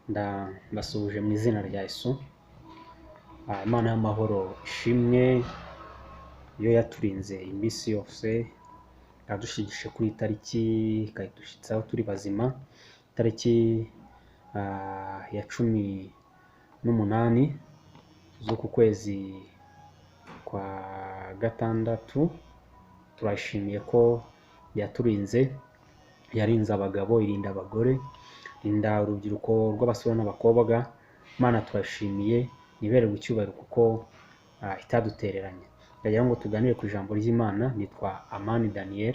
Ndabasuhuje mu izina rya Yesu. Imana y'amahoro ishimwe, yo yaturinze iminsi yose, yadushigishe kuri tariki ikadushyitsaho turi bazima, tariki ya 18 z'uku kwezi kwa gatandatu. Turashimiye ko yaturinze, yarinze abagabo, irinda abagore, inda urubyiruko rw'abasore n'abakobwa. Imana turashimiye, nibererwe icyubahiro kuko itadutereranye. Ndagira ngo tuganire ku ijambo ry'Imana. Nitwa Amani Daniel,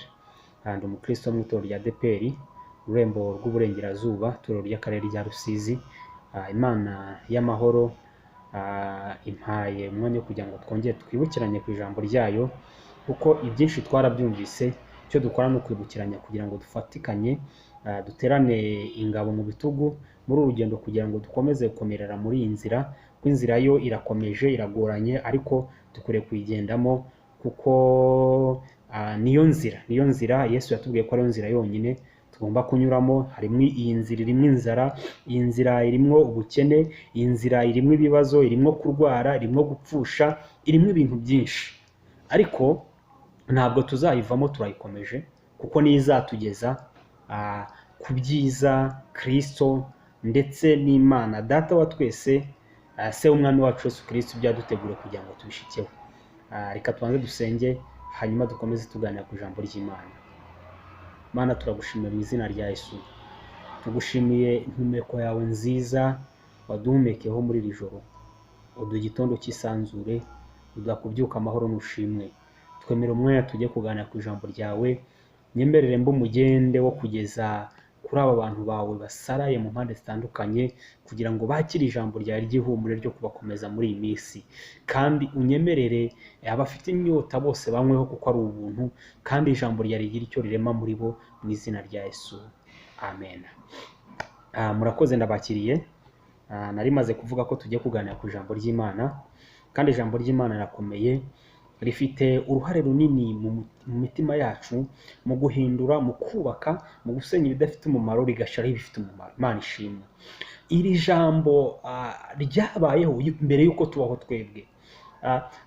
ndi umukristo mu itorero rya ADEPR, ururembo rw'uburengerazuba, itorero ry'akarere rya Rusizi. Imana y'amahoro impaye umwanya wo kugira ngo twongere twibukiranye ku ijambo ryayo, kuko ibyinshi twarabyumvise. Icyo dukora ni ukwibukiranya kugira ngo dufatikanye, duterane ingabo mu bitugu muri uru rugendo, kugira ngo dukomeze gukomerera muri iyi nzira. Ko inzira yo irakomeje, iragoranye, ariko dukwiriye kuyigendamo kuko niyo nzira Yesu yatubwiye ko ariyo nzira yonyine tugomba kunyuramo. Harimo iyi nzira irimo inzara, iyi nzira irimo ubukene, iyi nzira irimo ibibazo, irimo kurwara, irimo gupfusha, irimo ibintu byinshi, ariko ntabwo tuzayivamo, turayikomeje kuko niyo izatugeza ku byiza Kristo ndetse n'Imana Data wa twese, se w'umwami wacu Yesu Kristo, byadutegure kugira ngo tubishikeho. Reka tubanze dusenge, hanyuma dukomeze tuganira ku ijambo ry'Imana. Mana, turagushimira mu izina rya Yesu. Tugushimiye impumeko yawe nziza waduhumekeho muri iri joro, uduha igitondo cy'isanzure, uduha kubyuka amahoro n'ushimwe. Twemera umwanya tujye kuganira ku ijambo ryawe. Nyemerere mbe umugende wo kugeza kuri aba bantu bawe basaraye mu mpande zitandukanye, kugira ngo bakire ijambo ryawe ry'ihumure ryo kubakomeza muri iyi minsi. Kandi unyemerere abafite inyota bose banyweho, kuko ari ubuntu, kandi ijambo ryawe rigira icyo rirema muri bo, mu izina rya Yesu, amen. Murakoze, ndabakiriye. Nari maze kuvuga ko tugiye kuganira ku ijambo ry'Imana, kandi ijambo ry'Imana rirakomeye, rifite uruhare runini mu mitima yacu, mu guhindura, mu kubaka, mu gusenya ibidafite umumaro, rigashyiraho ibifite umumaro. Imana ishimwe. Iri jambo ryabayeho mbere y'uko tubaho twebwe.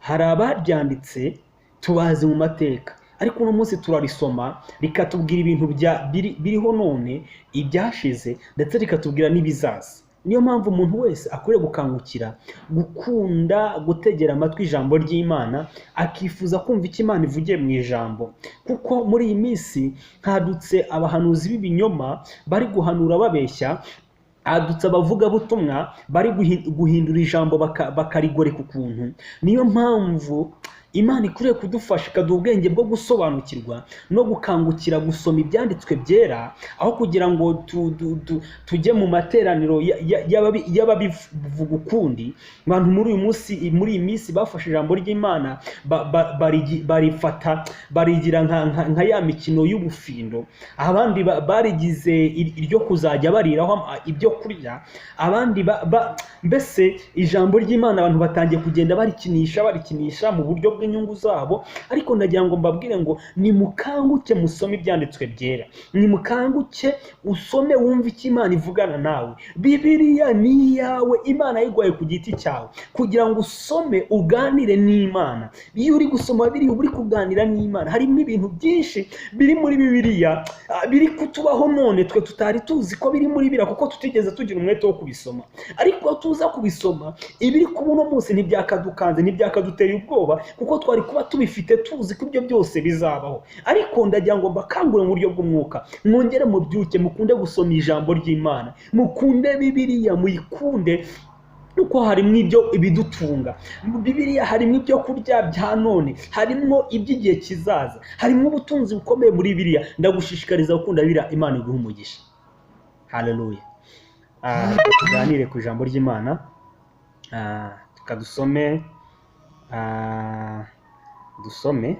Hari abaryanditse tubazi mu mateka, ariko uno munsi turarisoma rikatubwira ibintu biriho none, ibyashize, ndetse rikatubwira n'ibizaza. Niyo mpamvu umuntu wese akwiriye gukangukira gukunda gutegera amatwi ijambo ry'Imana, akifuza kumva icyo Imana ivugiye mu ijambo. Kuko muri iyi minsi hadutse abahanuzi b'ibinyoma bari guhanura babeshya, hadutse abavugabutumwa bari guhindura ijambo bakarigoreka ukuntu. Niyo mpamvu Imana ikwiriye kudufasha, ikaduha ubwenge bwo gusobanukirwa no gukangukira gusoma ibyanditswe byera, aho kugira ngo tujye mu materaniro y'ababivuga ukundi. Abantu muri iyi minsi bafashe ijambo ry'Imana barifata, barigira nka ya mikino y'ubufindo. Abandi barigize iryo kuzajya bariraho ibyo kurya. Abandi mbese ijambo ry'Imana abantu batangiye kugenda barikinisha mu buryo bw'inyungu zabo. Ariko ndagira ngo mbabwire ngo nimukanguke musome ibyanditswe byera, nimukanguke usome, wumve icyo Imana ivugana nawe. Bibiliya ni iyawe, Imana yayiguhaye ku giti cyawe kugira ngo usome uganire n'Imana. Iyo uri gusoma Bibiliya uba uri kuganira n'Imana. Harimo ibintu byinshi biri muri Bibiliya biri kutubaho none twe tutari tuzi ko biri muri Bibiliya, kuko tutigeze tugira umwete wo kubisoma. Ariko tuza kubisoma, ibiri kuba uno munsi ntibyakadukanze, ntibyakaduteye ubwoba, kuko twari kuba tubifite tuzi ko ibyo byose bizabaho. Ariko ndagira ngo mbakangure mu buryo bw'umwuka, mwongere mubyuke, mukunde gusoma ijambo ry'Imana, mukunde Bibiliya, muyikunde, kuko harimo ibyo ibidutunga. Mu Bibiliya harimo ibyo kurya bya none, harimo iby'igihe kizaza, harimo ubutunzi bukomeye muri Bibiliya. Ndagushishikariza gukunda Bibiliya. Imana iguhe umugisha. Haleluya. Tuganire ku ijambo ry'Imana, tukadusome dusome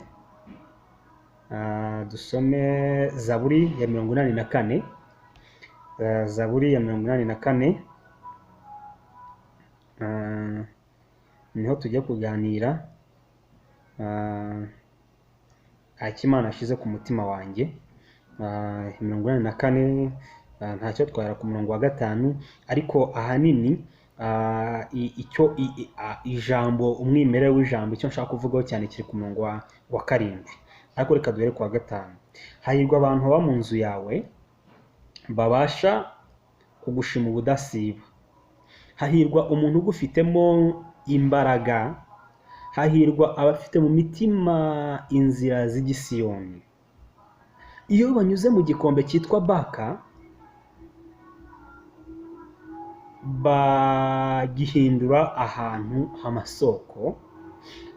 Zaburi ya 84. Zaburi ya 84 niho tujya kuganira icyo Imana ashyize ku mutima wanjye. 84 ntacyo twahera ku murongo wa 5, ariko ahanini ijambo umwimerere w'ijambo icyo nshaka kuvugaho cyane kiri ku murongo wa 7, ariko reka duhere ku wa 5. Hahirwa abantu baba mu nzu yawe babasha kugushima ubudasiba. Hahirwa umuntu ugufitemo imbaraga. Hahirwa abafite mu mitima inzira z'igisiyoni. Iyo banyuze mu gikombe cyitwa Baka, bagihindura ahantu h'amasoko,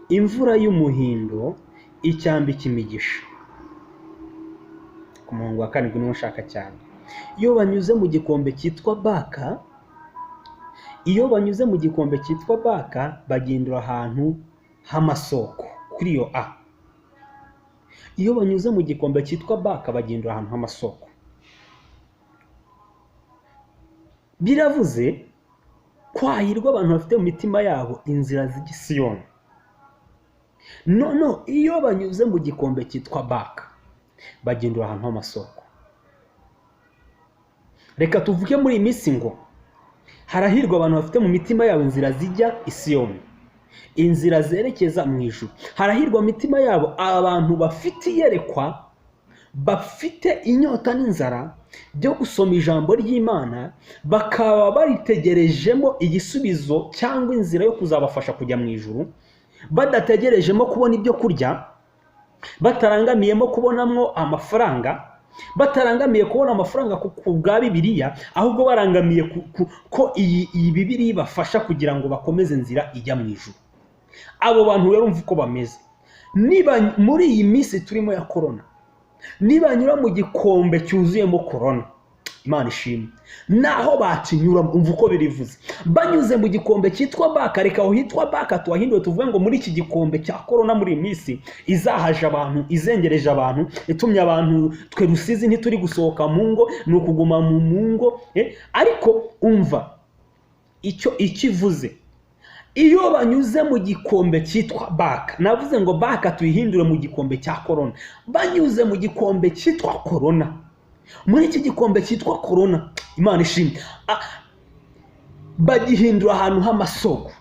imvura y'umuhindo icyambika imigisha. Ku murongo wa 7 niwo nshaka cyane. Iyo banyuze mu gikombe cyitwa Baka, bagihindura ahantu h'amasoko. Kuri iyo a, iyo banyuze mu gikombe cyitwa Baka bagihindura ahantu h'amasoko. Biravuze ko hahirwa abantu bafite mu mitima yabo inzira z'igisiyoni. None iyo banyuze mu gikombe cyitwa Baka bagihindura ahantu h'amasoko. Reka tuvuge muri iyi minsi ngo harahirwa abantu bafite mu mitima yabo inzira zijya i Siyoni, inzira zerekeza mu ijuru. Harahirwa mu mitima yabo abantu bafite iyerekwa, bafite inyota n'inzara byo gusoma ijambo ry'Imana, bakaba baritegerejemo igisubizo cyangwa inzira yo kuzabafasha kujya mu ijuru, badategerejemo kubona ibyo kurya, batarangamiyemo kubonamo amafaranga, batarangamiye kubona amafaranga ku bwa Bibiliya, ahubwo barangamiye ko iyi Bibiliya ibafasha kugira ngo bakomeze inzira ijya mu ijuru. Abo bantu rero umva uko bameze. Niba muri iyi minsi turimo ya korona, nibanyura mu gikombe cyuzuyemo korona, Imana ishimwe, naho bakinyura umva uko birivuze, banyuze mu gikombe cyitwa Baka, reka aho hitwa Baka tuwahinduwe tuvuge ngo muri iki gikombe cya korona muri iyi minsi izahaje abantu, izengereje abantu, itumye abantu twe Rusizi ntituri gusohoka mu ngo, ni ukuguma mu ngo. Ariko umva icyo ikivuze. Iyo banyuze mu gikombe cyitwa Baka, navuze ngo Baka tuyihindure mu gikombe cya korona, banyuze mu gikombe cyitwa korona, muri iki gikombe cyitwa korona, Imana ishimwe, bagihindura ahantu h'amasoko.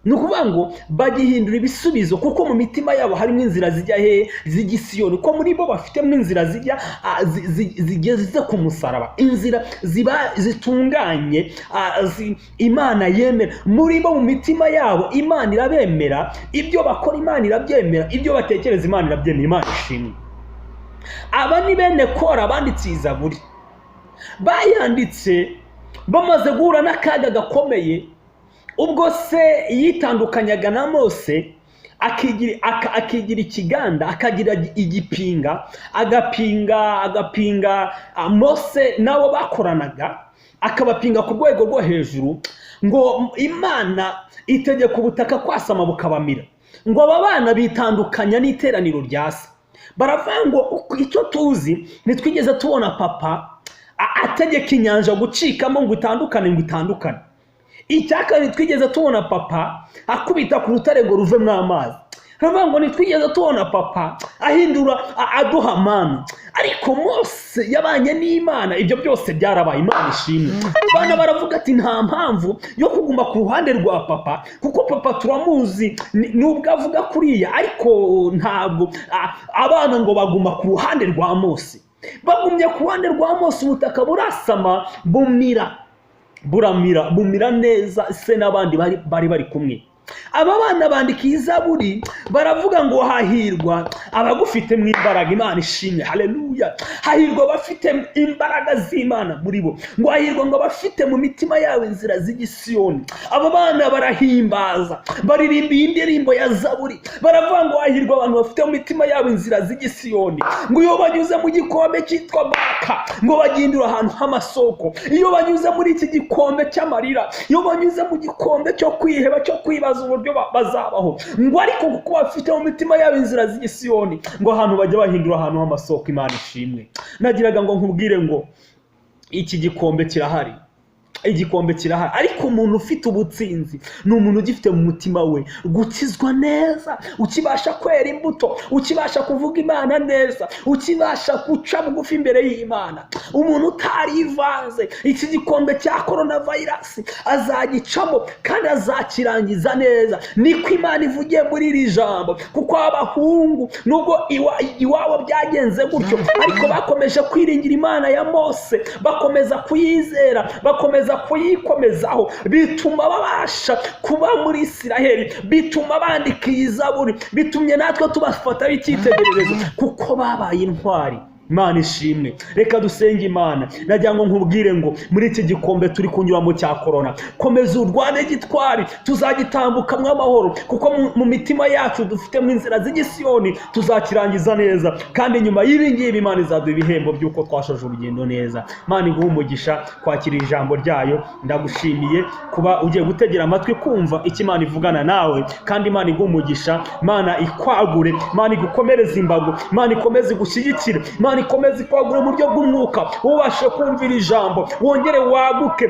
Ni ukuvuga ngo bagihindura ibisubizo, kuko mu mitima yabo harimo inzira zijya z'igisiyoni, ko muri bo bafitemo inzira zigeze ku musaraba, inzira zitunganye, Imana yemera. Muri bo mu mitima yabo Imana irabemera, ibyo bakora Imana irabyemera, ibyo batekereza Imana irabyemera. Imana ishimwe. Aba ni bene Kora banditse iyi Zaburi, bayanditse bamaze guhura n'akaga gakomeye, ubwo se yitandukanyaga na Mose, akigira ikiganda, akagira igipinga, agapinga Mose nabo bakoranaga, akabapinga ku rwego rwo hejuru, ngo Imana itegeka ubutaka kwasama bukabamira, ngo aba bana bitandukanya n'iteraniro rya se. Baravuga ngo icyo tuzi, ntitwigeze tubona papa ategeka inyanja gucikamo ngo itandukane. Icyaka ntitwigeze tubona papa akubita ku rutare ngo ruvemo amazi. Baravuga ngo ntitwigeze tubona papa ahindura aduha manu. Ariko Mose yabanye n'Imana, ibyo byose byarabaye. Imana ishimwe. Bana baravuga ati nta mpamvu yo kuguma ku ruhande rwa papa, kuko papa turamuzi nubwo avuga kuriya, ariko ntabwo abana ngo baguma ku ruhande rwa Mose. Bagumye ku ruhande rwa Mose, ubutaka burasama bumira neza, se n'abandi bari kumwe. Aba bana bandika iyi Zaburi baravuga ngo hahirwa abagufite mu imbaraga. Imana ishimwe, haleluya. Hahirwa bafite imbaraga z'Imana muri bo, ngo hahirwa ngo bafite mu mitima yabo inzira z'igisiyoni. Abo bana barahimbaza, baririmba indirimbo ya Zaburi, baravuga ngo hahirwa abantu bafite mu mitima yabo inzira z'igisiyoni, ngo iyo banyuze mu gikombe cyitwa Baka ngo bagindura ahantu h'amasoko, iyo banyuze muri iki gikombe cy'amarira, iyo banyuze mu gikombe cyo kwiheba, cyo kwibaza uburyo bazabaho, ngo ariko kuko bafite mu mitima yabo inzira z'igisiyoni, ngo ahantu bajya bahindura ahantu h'amasoko. Imana ishimwe. Nagiraga ngo nkubwire ngo iki gikombe kirahari, igikombe kirahari, ariko umuntu ufite ubutsinzi ni umuntu ugifite mu mutima we gukizwa neza, ukibasha kwera imbuto, ukibasha kuvuga Imana neza, ukibasha guca bugufi imbere y'Imana. Umuntu utarivanze iki gikombe cya coronavirus azagicamo kandi azakirangiza neza. Niko Imana ivugiye muri iri jambo, kuko abahungu nubwo iwabo byagenze gutyo, ariko bakomeje kwiringira Imana ya Mose, bakomeza kuyizera, bakomeza kuyikomezaho, bituma babasha kuba muri Isiraheli, bituma bandika iyi Zaburi, bitumye natwe tubafataho icyitegererezo kuko babaye intwari. Imana ishimwe. Reka dusenge Imana. Nagira ngo nkubwire ngo muri iki gikombe turi kunyuramo cya corona, komeza urwane gitwari, tuzagitambukamwe amahoro, kuko mu mitima yacu dufitemo inzira z'igisiyoni, tuzakirangiza neza. Kandi nyuma y'ibi ngibi Imana izaduha ibihembo by'uko twashoje urugendo neza. Imana iguhe umugisha kwakira ijambo ryayo. Ndagushimiye kuba ugiye gutegera amatwi kumva icyo Imana ivugana nawe, kandi Imana iguhe umugisha. Imana ikwagure, Imana igukomereze imbago, Imana ikomeze igushyigikire, Imana ikomeze kwagura mu buryo bw'umwuka, ubashe kumvira ijambo, wongere waguke,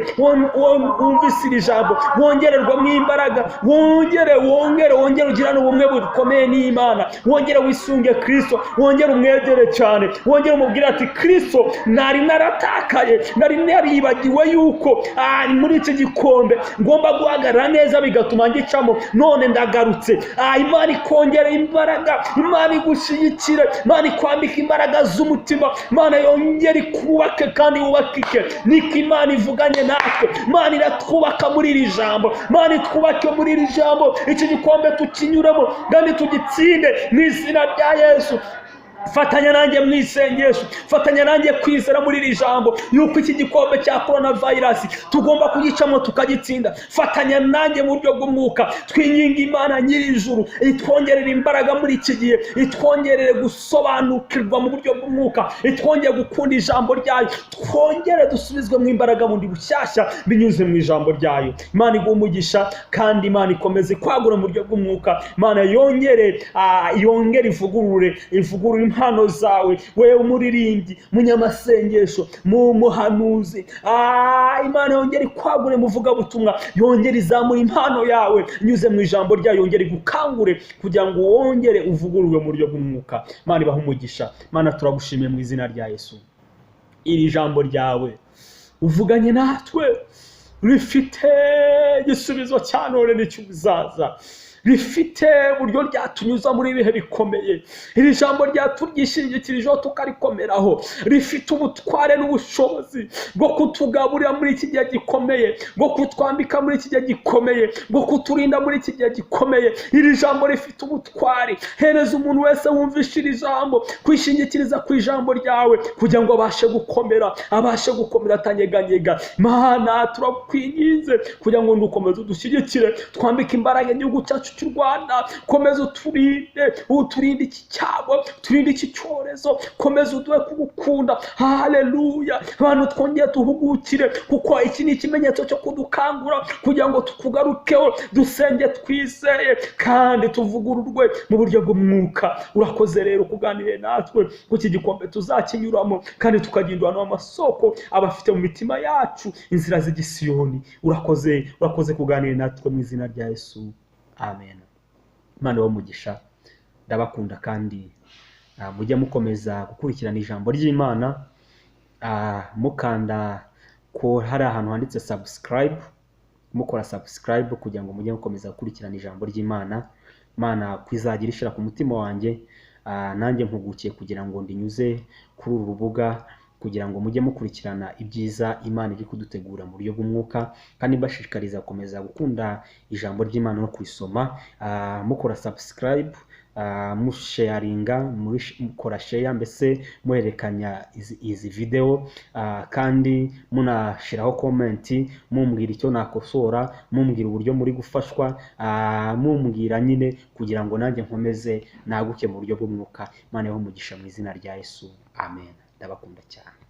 wumvise iri jambo, wongererwamo imbaraga, wongere ugirane ubumwe bukomeye n'Imana, wongere wisunge Kristo, wongere umwegere cyane, wongere umubwire ati Kristo, nari naratakaye, nari naribagiwe yuko muri iki gikombe ngomba guhagarara neza bigatuma ngicamo, none ndagarutse. Imana ikongera imbaraga, Imana igushyigikire, Imana ikwambika imbaraga z'umutima, Imana yongere ikubake kandi wubakike. Niko Imana ivuganye natwe, Imana iratwubaka muri iri jambo, Imana itwubake muri iri jambo, iki gikombe tukinyuremo kandi tugitsinde mu izina rya Yesu. Fatanya nanjye mu isengesho, fatanya nanjye kwizera muri iri jambo yuko iki gikombe cya coronavirus tugomba kugicamo tukagitsinda. Fatanya nanjye mu buryo bw'umwuka, twinginga Imana nyir'ijuru itwongerera imbaraga muri iki gihe, itwongerere gusobanukirwa mu buryo bw'umwuka, itwongere gukunda ijambo ryayo, twongere dusubizwe mu imbaraga bundi bushyashya binyuze mu ijambo ryayo. Imana iguhe umugisha, kandi Imana ikomeze kwagura mu buryo bw'umwuka. Imana yongere ivugurure impano zawe, wewe umuririmbyi, munyamasengesho, mu muhanuzi. Imana yongere kwagure muvuga butumwa, yongere izamura impano yawe nyuze mu ijambo ryayo, yongere gukangure kugira ngo wongere uvugururwe mu buryo bw'umwuka. Imana ibahe umugisha. Imana turagushimiye mu izina rya Yesu. Iri jambo ryawe uvuganye natwe rifite igisubizo cya none n'icy'ubuzaza, rifite uburyo ryatunyuza muri ibihe bikomeye. Iri jambo ryaturyishingikirijeho tukarikomeraho, rifite ubutware n'ubushobozi bwo kutugaburira muri iki gihe gikomeye, bwo kutwambika muri iki gihe gikomeye, bwo kuturinda muri iki gihe gikomeye. Iri jambo rifite ubutware. Hereza umuntu wese wumvisha iri jambo kwishingikiriza ku ijambo ryawe kugira ngo abashe gukomera atanyeganyega. Mana turakwinginze kugira ngo ndukomeze udushyigikire, twambike imbaraga igihugu cyacu cy'u Rwanda, komeza uturinde iki cyago, turinde iki cyorezo, komeza uduhe kugukunda. Haleluya. Abantu twongeye duhugukire, kuko iki ni ikimenyetso cyo kudukangura kugira ngo tukugarukeho, dusenge twizeye kandi tuvugururwe mu buryo bw'umwuka. Urakoze rero kuganire natwe ku iki gikombe tuzakinyuramo, kandi tukagindurana amasoko abafite mu mitima yacu inzira z'igisiyoni. Urakoze kuganira natwe mu izina rya Yesu. Amen. Imana w'umugisha, ndabakunda kandi mujye mukomeza gukurikirana ijambo ry'Imana, mukanda ko hari ahantu handitse subscribe, mukora subscribe kugira ngo mujye mukomeza gukurikirana ijambo ry'Imana. Imana kwizagira ishira ku mutima wanjye, nanjye mpugukiye kugira ngo ndinyuze kuri uru rubuga kugira ngo mujye mukurikirana ibyiza Imana iri kudutegura mu buryo bw'umwuka, kandi mbashishikariza gukomeza gukunda ijambo ry'Imana no kurisoma. Mukora subscribe, musharinga, mukora share, mbese muherekanya izi video, kandi munashiraho comment, mumbwira icyo nakosora, mumbwira uburyo muri gufashwa, mumbwira nyine kugira ngo nanjye nkomeze naguke mu buryo bw'umwuka. Imana y'umugisha mu izina rya Yesu. Amen. Ndabakunda cyane.